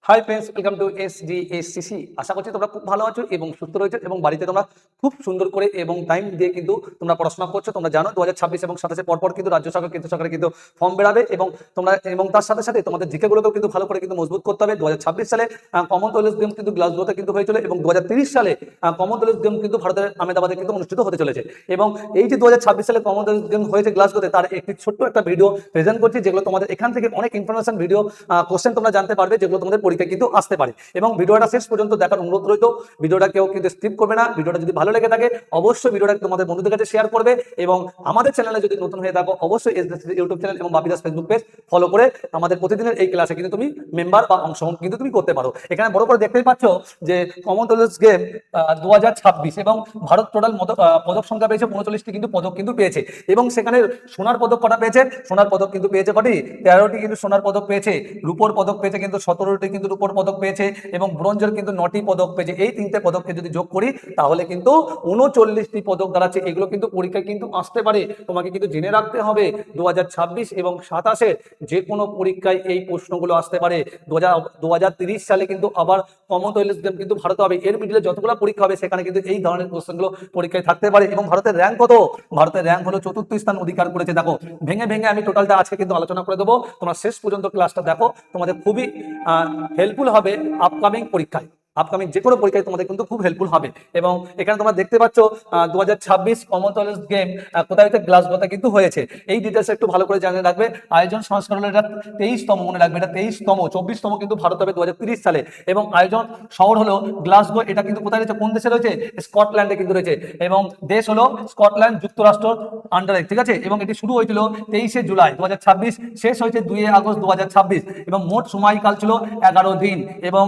Hi friends, welcome to SDSCC। আশা করছি তোমরা খুব ভালো আছো এবং সুস্থ রয়েছো এবং বাড়িতে তোমরা খুব সুন্দর করে এবং টাইম দিয়ে কিন্তু তোমরা পড়াশোনা করছো। তোমরা জানো 2026 এবং 27 পরপর কিন্তু রাজ্য সরকার কেন্দ্র সরকারের কিন্তু ফর্ম বেরাবে এবং তোমরা এবং তার সাথে সাথে তোমাদের জিকেগুলোকেও কিন্তু ভালো করে কিন্তু মজবুত করতে হবে। 2026 সালে কমনওয়েলথ গেমস কিন্তু গ্লাসগোতে কিন্তু হয়েছিল এবং 2030 সালে কমনওয়েলথ গেম কিন্তু ভারতের আহমেদাবাদে কিন্তু অনুষ্ঠিত হতে চলেছে। এবং এই যে 2026 সালে কমনওয়েলথ গেম হয়েছে গ্লাসগোতে, তার একটি ছোট্ট একটা ভিডিও প্রেজেন্ট করছি, যেগুলো তোমাদের এখান থেকে অনেক ইনফরমেশন ভিডিও কোশ্চেন তোমরা জানতে পারবে, যেগুলো তোমাদের পরীক্ষায় কিন্তু আসতে পারে। এবং ভিডিওটা শেষ পর্যন্ত দেখার অনুরোধ রইল। ভিডিওটা কেউ কিন্তু স্কিপ করবে না। ভিডিওটা যদি ভালো লেগে থাকে অবশ্যই ভিডিওটা তোমাদের বন্ধুদের কাছে শেয়ার করবে এবং আমাদের চ্যানেলে যদি নতুন হয়ে থাকো অবশ্যই SDSCC ইউটিউব চ্যানেল এবং বাপিদাস ফেসবুক পেজ ফলো করে আমাদের প্রতিদিনের এই ক্লাসে কিন্তু তুমি মেম্বার বা অংশগ্রহণ কিন্তু তুমি করতে পারো। এখানে বড় করে দেখতেই পাচ্ছ যে কমনওয়েলথ গেম 2026 এবং ভারত টোটাল পদক সংখ্যা পেয়েছে 39টি কিন্তু পদক কিন্তু পেয়েছে। এবং সেখানে সোনার পদক কটা পেয়েছে? সোনার পদক কিন্তু পেয়েছে কটি? 13টি কিন্তু সোনার পদক পেয়েছে। রূপোর পদক পেয়েছে কিন্তু 17টি কিন্তু রূপোর পদক পেয়েছে এবং ব্রোঞ্জের কিন্তু 9টি পদক পেয়েছে। এই তিনটে পদককে যদি যোগ করি তাহলে কিন্তু 39টি পদক দাঁড়াচ্ছে। এগুলো কিন্তু পরীক্ষায় কিন্তু আসতে পারে, তোমাকে কিন্তু জেনে রাখতে হবে। 2026 এবং 27 যে কোনো পরীক্ষায় এই প্রশ্নগুলো আসতে পারে। 2030 সালে কিন্তু আবার কমনওয়েলথ গেম কিন্তু ভারতে হবে। এর মিডিলে যতগুলো পরীক্ষা হবে সেখানে কিন্তু এই ধরনের কোশ্চেনগুলো পরীক্ষায় থাকতে পারে। এবং ভারতের র্যাঙ্ক কত? ভারতের র্যাঙ্ক হলো 4র্থ স্থান অধিকার করেছে। দেখো ভেঙে ভেঙে আমি টোটালটা আজকে কিন্তু আলোচনা করে দেবো। তোমরা শেষ পর্যন্ত ক্লাসটা দেখো, তোমাদের খুবই হেল্পফুল হবে আপকামিং পরীক্ষায়। আপকামিং যে কোনো পরীক্ষায় তোমাদের কিন্তু খুব হেল্পফুল হবে। এবং এখানে তোমরা দেখতে পাচ্ছ 2026 কমনওয়েলথ গেম কোথায় হচ্ছে? গ্লাসগোতে কিন্তু হয়েছে। এই ডিটেলস একটু ভালো করে জানিয়ে রাখবে। আয়োজন সংস্করণ হলো এটা 23তম, মনে রাখবে এটা 23তম। 24তম কিন্তু ভারত হবে 2030 সালে। এবং আয়োজন শহর হলো গ্লাসগো। এটা কিন্তু কোথায় রয়েছে? কোন দেশে রয়েছে? স্কটল্যান্ডে কিন্তু রয়েছে। এবং দেশ হলো স্কটল্যান্ড যুক্তরাষ্ট্র আন্ডারে, ঠিক আছে। এবং এটি শুরু হয়েছিল 23শে জুলাই 2026, শেষ হয়েছে 2 আগস্ট 2026। এবং মোট সময়কাল ছিল 11 দিন। এবং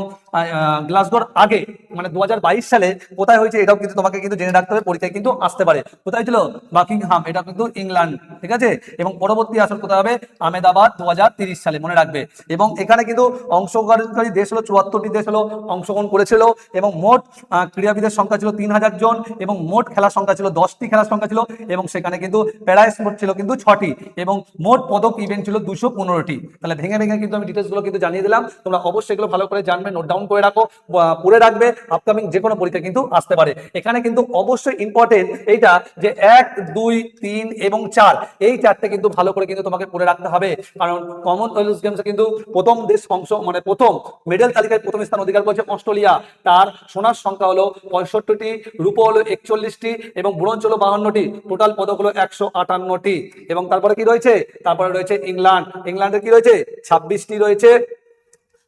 গ্লাসগোর আগে মানে 2022 সালে কোথায় হয়েছে এটাও কিন্তু তোমাকে কিন্তু জেনে রাখতে হবে, পরীক্ষায় কিন্তু আসতে পারে। কোথায় ছিল? বাকিংহাম, এটা কিন্তু ইংল্যান্ড, ঠিক আছে। এবং পরবর্তী আসর কোথায় হবে? আহমেদাবাদ 2030 সালে, মনে রাখবে। এবং এখানে কিন্তু অংশগ্রহণকারী দেশ হলো 74টি দেশ হলো অংশগ্রহণ করেছিল। এবং মোট ক্রীড়াবিদের সংখ্যা ছিল 3000 জন এবং মোট খেলার সংখ্যা ছিল 10টি খেলার সংখ্যা ছিল। এবং সেখানে কিন্তু প্যারা স্পোর্ট ছিল কিন্তু 6টি এবং মোট পদক ইভেন্ট ছিল 215টি। তাহলে ভেঙে ভেঙে কিন্তু আমি ডিটেলসগুলো কিন্তু জানিয়ে দিলাম। তোমরা অবশ্যই এগুলো ভালো করে জানবে, নোট ডাউন করে রাখো, পড়ে রাখবে। আপকামিং যে কোনো পরীক্ষা কিন্তু আসতে পারে। এখানে কিন্তু অবশ্যই ইম্পর্টেন্ট এইটা যে 1, 2, 3 এবং 4 এই চারটে কিন্তু ভালো করে কিন্তু তোমাকে পড়ে রাখতে হবে। কারণ কমনওয়েলথ গেমসে কিন্তু প্রথম দেশ মানে প্রথম মেডেল তালিকায় প্রথম স্থান অধিকার করেছে অস্ট্রেলিয়া। তার সোনার সংখ্যা হলো 65টি, রূপো হলো 41টি এবং ব্রোঞ্জ হলো 52টি। টোটাল পদক হলো 158টি। এবং তারপরে কি রয়েছে? তারপরে রয়েছে ইংল্যান্ড। ইংল্যান্ডের কি রয়েছে? 26টি রয়েছে।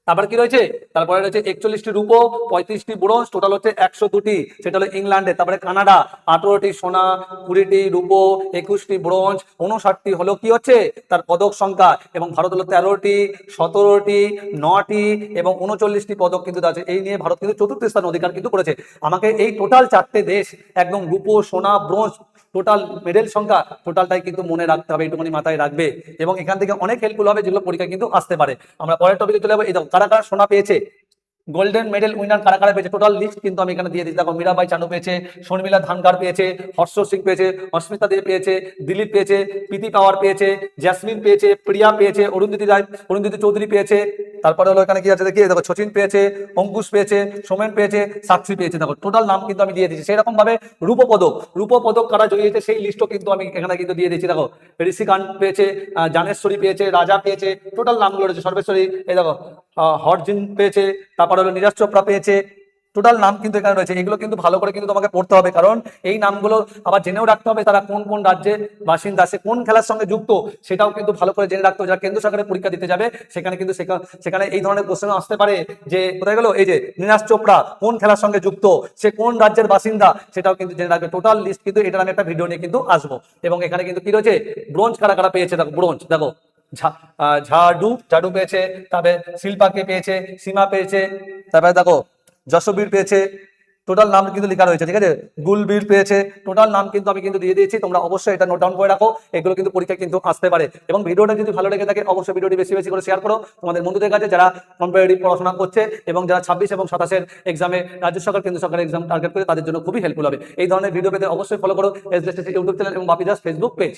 তারপরে কি রয়েছে? তারপরে রয়েছে 41টি রূপো, 35টি ব্রোঞ্জ, টোটাল হচ্ছে 102টি, সেটা হলো ইংল্যান্ডে। তারপরে কানাডা 18টি সোনা, 20টি রূপো, 21টি ব্রোঞ্জ, 59টি হলো কি হচ্ছে তার পদক সংখ্যা। এবং ভারত হলো 13টি, 17টি, 9টি এবং 39টি পদক কিন্তু আছে। এই নিয়ে ভারত কিন্তু 4র্থ স্থান অধিকার কিন্তু করেছে। আমাকে এই টোটাল চারটে দেশ একদম রূপো, সোনা, ব্রোঞ্জ, টোটাল মেডেল সংখ্যা টোটালটাই কিন্তু মনে রাখতে হবে, একটুখানি মাথায় রাখবে। এবং এখান থেকে অনেক হেল্পফুল হবে, যেগুলো পরীক্ষা কিন্তু আসতে পারে। আমরা পরের টপিকে চলে যাবো। এই কারা কারা সোনা পেয়েছে, গোল্ডেন মেডেল উইনার কারা কারা পেয়েছে, টোটাল লিস্ট কিন্তু আমি এখানে দিয়ে দিচ্ছি। দেখো মীরাবাই চানু পেয়েছে, শর্মিলা ধানকার পেয়েছে, হর্ষ সিং পেয়েছে, অস্মিতা দে পেয়েছে, দিলীপ পেয়েছে, প্রীতি পাওয়ার পেয়েছে, জ্যাসমিন পেয়েছে, প্রিয়া পেয়েছে, অরুন্ধতি চৌধুরী পেয়েছে। তারপরে হলো এখানে কি আছে দেখি, দেখো সচিন পেয়েছে, অঙ্কুশ পেয়েছে, সোমেন পেয়েছে, সাক্ষী পেয়েছে। দেখো টোটাল নাম কিন্তু আমি দিয়ে দিচ্ছি। সেরকম ভাবে রূপপদক কারা জয়িয়েছে সেই লিস্টও কিন্তু আমি এখানে কিন্তু দিয়ে দিচ্ছি। দেখো ঋষিকান্ত পেয়েছে, জানেশ্বরী পেয়েছে, রাজা পেয়েছে, টোটাল নামগুলো রয়েছে। সর্বেশ্বরী, এই দেখো হরজিন পেয়েছে, তারপর হলো নীরজ চোপড়া পেয়েছে। টোটাল নাম কিন্তু এখানে রয়েছে। এগুলো কিন্তু ভালো করে কিন্তু তোমাকে পড়তে হবে, কারণ এই নামগুলো আবার জেনেও রাখতে হবে তারা কোন কোন রাজ্যের বাসিন্দা, সে কোন খেলার সঙ্গে যুক্ত সেটাও কিন্তু ভালো করে জেনে রাখতে হবে। যারা কেন্দ্র সরকারের পরীক্ষা দিতে যাবে সেখানে কিন্তু সেখানে এই ধরনের কোশ্চেন আসতে পারে যে কোথায় গেল, এই যে নীরজ চোপড়া কোন খেলার সঙ্গে যুক্ত, সে কোন রাজ্যের বাসিন্দা, সেটাও কিন্তু জেনে রাখবে। টোটাল লিস্ট কিন্তু এটার আমি একটা ভিডিও নিয়ে কিন্তু আসবো। এবং এখানে কিন্তু কি রয়েছে, ব্রোঞ্জ কারা কারা পেয়েছে, দেখো ব্রোঞ্জ, দেখো ঝাড়ু পেয়েছে, তারপরে শিল্পাকে পেয়েছে, সীমা পেয়েছে, তারপরে দেখো যশবীর পেয়েছে। টোটাল নাম কিন্তু লেখা রয়েছে, ঠিক আছে। গুলবীর পেয়েছে। টোটাল নাম কিন্তু আমি কিন্তু দিয়ে দিয়েছি, তোমরা অবশ্যই এটা নোট ডাউন করে রাখো। এগুলো কিন্তু পরীক্ষা কিন্তু আসতে পারে। এবং ভিডিওটা যদি ভালো লেগে থাকে অবশ্যই ভিডিওটি বেশি বেশি করে শেয়ার করো তোমাদের বন্ধুদের কাছে, যারা কম্পিটিটিভ পড়াশোনা করছে এবং যারা 26 এবং 27 এক্সামে রাজ্য সরকার কেন্দ্র সরকারের এক্সাম টার্গেট করে, তাদের জন্য খুবই হেল্পফুল হবে। এই ধরনের ভিডিও পেতে অবশ্যই ফলো করো SDSCC ইউটিউব চ্যানেল এবং বাপিদাস ফেসবুক পেজ।